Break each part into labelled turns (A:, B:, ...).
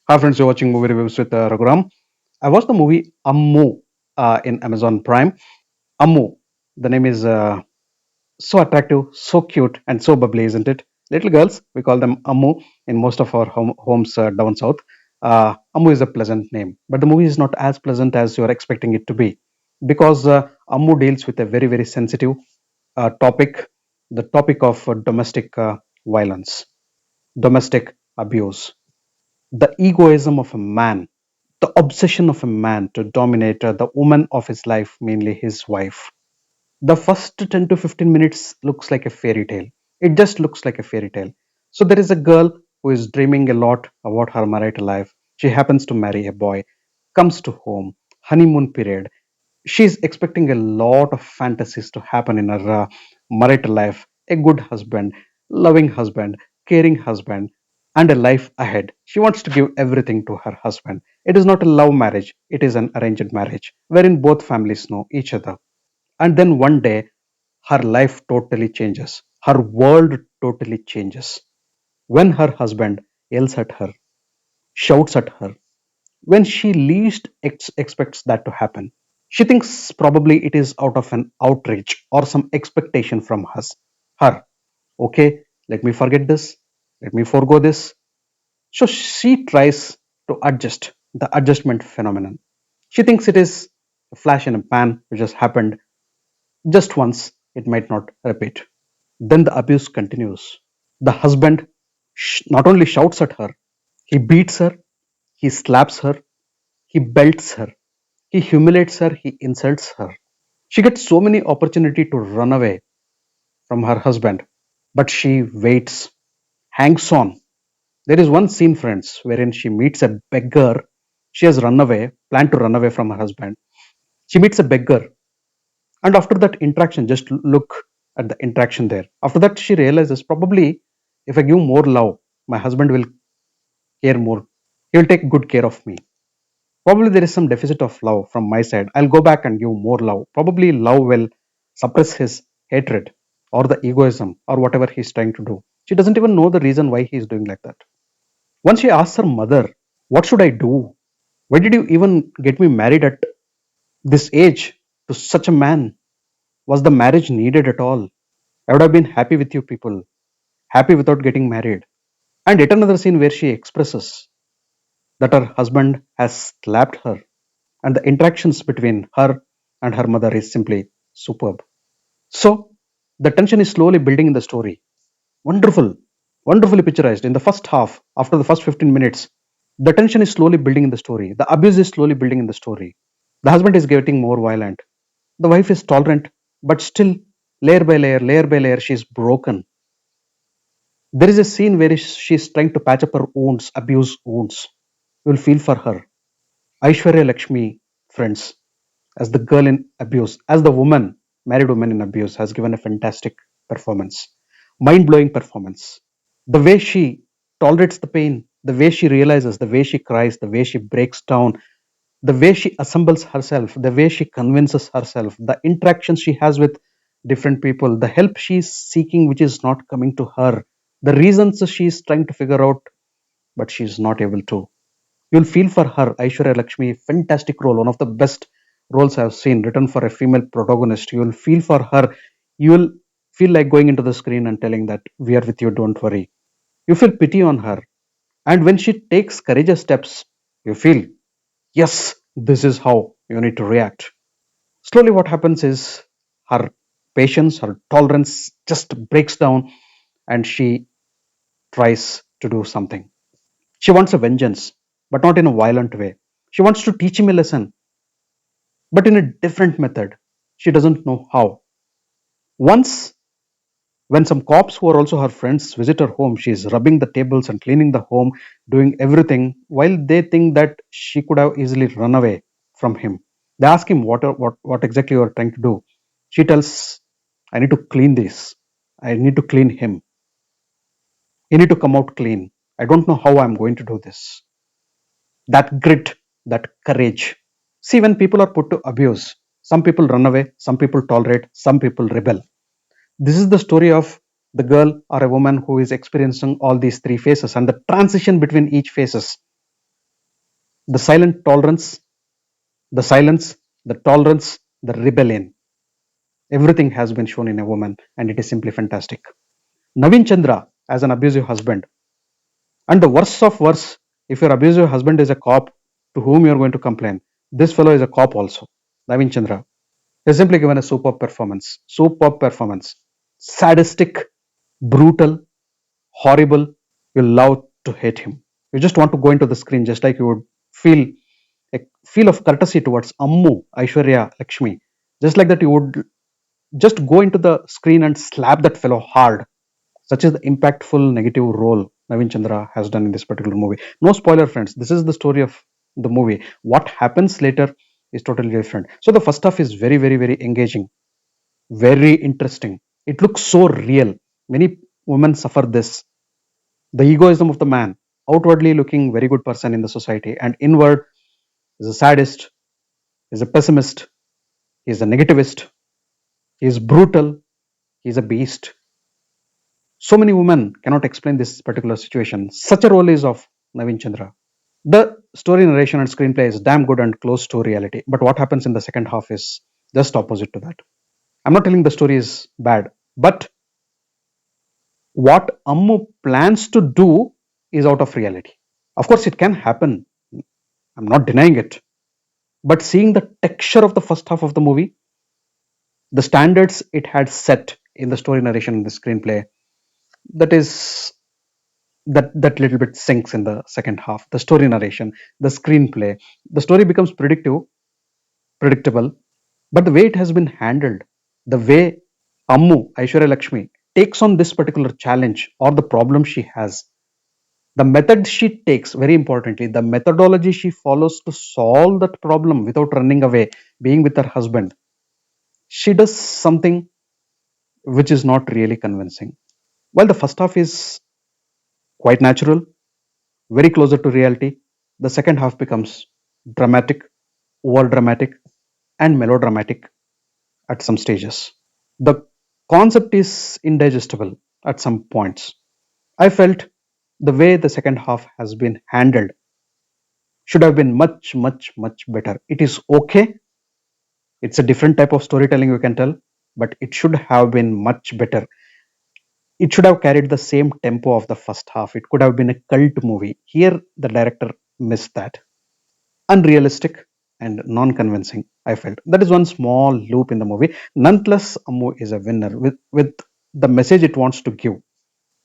A: Hi friends, you're watching movie reviews with Raghuram. I watched the movie Ammu in Amazon Prime. Ammu, the name is so attractive, so cute, and so bubbly, isn't it? Little girls, we call them Ammu in most of our homes down south. Ammu is a pleasant name, but the movie is not as pleasant as you're expecting it to be because Ammu deals with a very, very sensitive topic, the topic of domestic violence, domestic abuse, the egoism of a man, the obsession of a man to dominate the woman of his life, mainly his wife. The first 10 to 15 minutes looks like a fairy tale. It just looks like a fairy tale. So there is a girl who is dreaming a lot about her marital life. She happens to marry a boy, comes to home, honeymoon period. She's expecting a lot of fantasies to happen in her marital life, a good husband, loving husband, caring husband, and a life ahead. She wants to give everything to her husband. It is not a love marriage, it is an arranged marriage wherein both families know each other. And then one day, her life totally changes. Her world totally changes. When her husband yells at her, shouts at her, when she least expects that to happen. She thinks probably it is out of an outrage or some expectation from her. Okay, let me forget this. Let me forego this. So she tries to adjust the adjustment phenomenon. She thinks it is a flash in a pan which has happened just once, it might not repeat. Then the abuse continues. The husband not only shouts at her, he beats her, he slaps her, he belts her, he humiliates her, he insults her. She gets so many opportunity to run away from her husband, but she waits, hangs on. There is one scene, friends, wherein she meets a beggar. She has run away, planned to run away from her husband. She meets a beggar, and after that interaction, just look at the interaction there. After that, she realizes probably if I give more love, my husband will care more. He will take good care of me. Probably there is some deficit of love from my side. I'll go back and give more love. Probably love will suppress his hatred or the egoism or whatever he's trying to do. She doesn't even know the reason why he's doing like that. Once she asks her mother, what should I do? Why did you even get me married at this age to such a man? Was the marriage needed at all? I would have been happy with you people, happy without getting married. And yet another scene where she expresses that her husband has slapped her, and the interactions between her and her mother is simply superb. So the tension is slowly building in the story. Wonderful, wonderfully picturized. In the first half, after the first 15 minutes, the tension is slowly building in the story. The abuse is slowly building in the story. The husband is getting more violent. The wife is tolerant, but still, layer by layer, she is broken. There is a scene where she's trying to patch up her wounds, abuse wounds. You will feel for her. Aishwarya Lekshmi, friends, as the girl in abuse, as the woman, married woman in abuse, has given a fantastic performance, mind blowing performance. The way she tolerates the pain, the way she realizes, the way she cries, the way she breaks down, the way she assembles herself, the way she convinces herself, the interactions she has with different people, the help she is seeking which is not coming to her, the reasons she is trying to figure out but she is not able to. You'll feel for her, Aishwarya Lakshmi, fantastic role, one of the best roles I've seen written for a female protagonist. You'll feel for her. You'll feel like going into the screen and telling that we are with you, don't worry. You feel pity on her. And when she takes courageous steps, you feel, yes, this is how you need to react. Slowly, what happens is her patience, her tolerance just breaks down and she tries to do something. She wants a vengeance, but not in a violent way. She wants to teach him a lesson, but in a different method. She doesn't know how. Once, when some cops who are also her friends visit her home, she is rubbing the tables and cleaning the home, doing everything, while they think that she could have easily run away from him. They ask him what exactly you are trying to do. She tells, I need to clean this. I need to clean him. He need to come out clean. I don't know how I'm going to do this. That grit, that courage. See, when people are put to abuse, some people run away, some people tolerate, some people rebel. This is the story of the girl or a woman who is experiencing all these three phases and the transition between each phases. The silent tolerance, the silence, the tolerance, the rebellion. Everything has been shown in a woman, and it is simply fantastic. Naveen Chandra as an abusive husband. And the worst of worst, if your abusive husband is a cop to whom you are going to complain, this fellow is a cop also. Naveen Chandra. He has simply given a superb performance. Superb performance. Sadistic, brutal, horrible. You love to hate him. You just want to go into the screen just like you would feel a feel of courtesy towards Ammu, Aishwarya, Lekshmi. Just like that, you would just go into the screen and slap that fellow hard. Such is the impactful negative role Naveen Chandra has done in this particular movie. No spoiler, friends. This is the story of the movie. What happens later is totally different. So the first half is very, very, very engaging, very interesting. It looks so real. Many women suffer this. The egoism of the man, outwardly looking very good person in the society, and inward is a sadist, is a pessimist, is a negativist, he is brutal, he is a beast. So many women cannot explain this particular situation. Such a role is of Naveen Chandra. The story narration and screenplay is damn good and close to reality. But what happens in the second half is just opposite to that. I'm not telling the story is bad, but what Ammu plans to do is out of reality. Of course, it can happen. I'm not denying it. But seeing the texture of the first half of the movie, the standards it had set in the story narration and the screenplay, that is that little bit sinks in the second half. The story narration, the screenplay, the story becomes predictable, but the way it has been handled, the way Ammu Aishwarya Lakshmi takes on this particular challenge or the problem she has, the method she takes, very importantly, the methodology she follows to solve that problem without running away, being with her husband, she does something which is not really convincing. While the first half is quite natural, very closer to reality, the second half becomes dramatic, over dramatic, and melodramatic at some stages. The concept is indigestible at some points. I felt the way the second half has been handled should have been much, much, much better. It is okay. It's a different type of storytelling you can tell, but it should have been much better. It should have carried the same tempo of the first half. It could have been a cult movie. Here, the director missed that. Unrealistic and non-convincing, I felt. That is one small loop in the movie. Nonetheless, Ammu is a winner with the message it wants to give.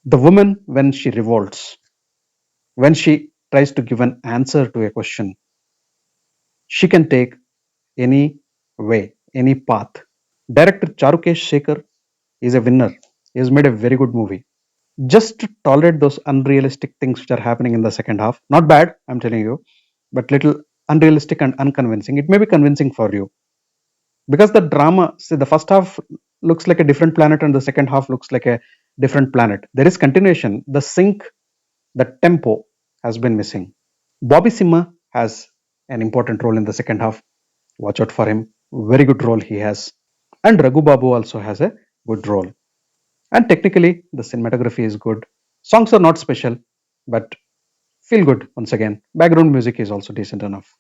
A: The woman, when she revolts, when she tries to give an answer to a question, she can take any way, any path. Director Charukesh Shekhar is a winner. He has made a very good movie. Just to tolerate those unrealistic things which are happening in the second half. Not bad, I'm telling you, but little unrealistic and unconvincing. It may be convincing for you because the drama, see, the first half looks like a different planet and the second half looks like a different planet. There is continuation. The sync, the tempo has been missing. Bobby Simha has an important role in the second half. Watch out for him. Very good role he has. And Raghu Babu also has a good role. And technically, the cinematography is good. Songs are not special, but feel good once again. Background music is also decent enough.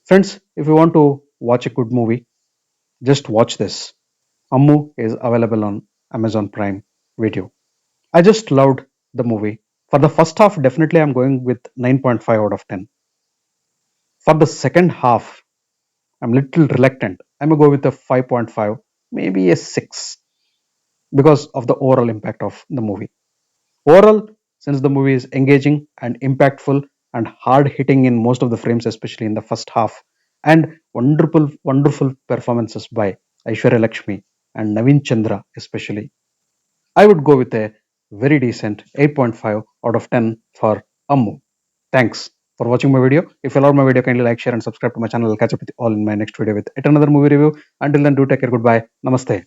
A: Friends, if you want to watch a good movie, just watch this. Ammu is available on Amazon Prime Video. I just loved the movie. For the first half, definitely I'm going with 9.5 out of 10. For the second half, I'm little reluctant. I'm going to go with a 5.5, maybe a 6 because of the overall impact of the movie. Overall, since the movie is engaging and impactful and hard hitting in most of the frames, especially in the first half, and wonderful, wonderful performances by Aishwarya Lakshmi and Naveen Chandra, especially, I would go with a very decent 8.5 out of 10 for Ammu. Thanks for watching my video. If you love my video, kindly like, share, and subscribe to my channel. I'll catch up with you all in my next video with yet another movie review. Until then, do take care. Goodbye. Namaste.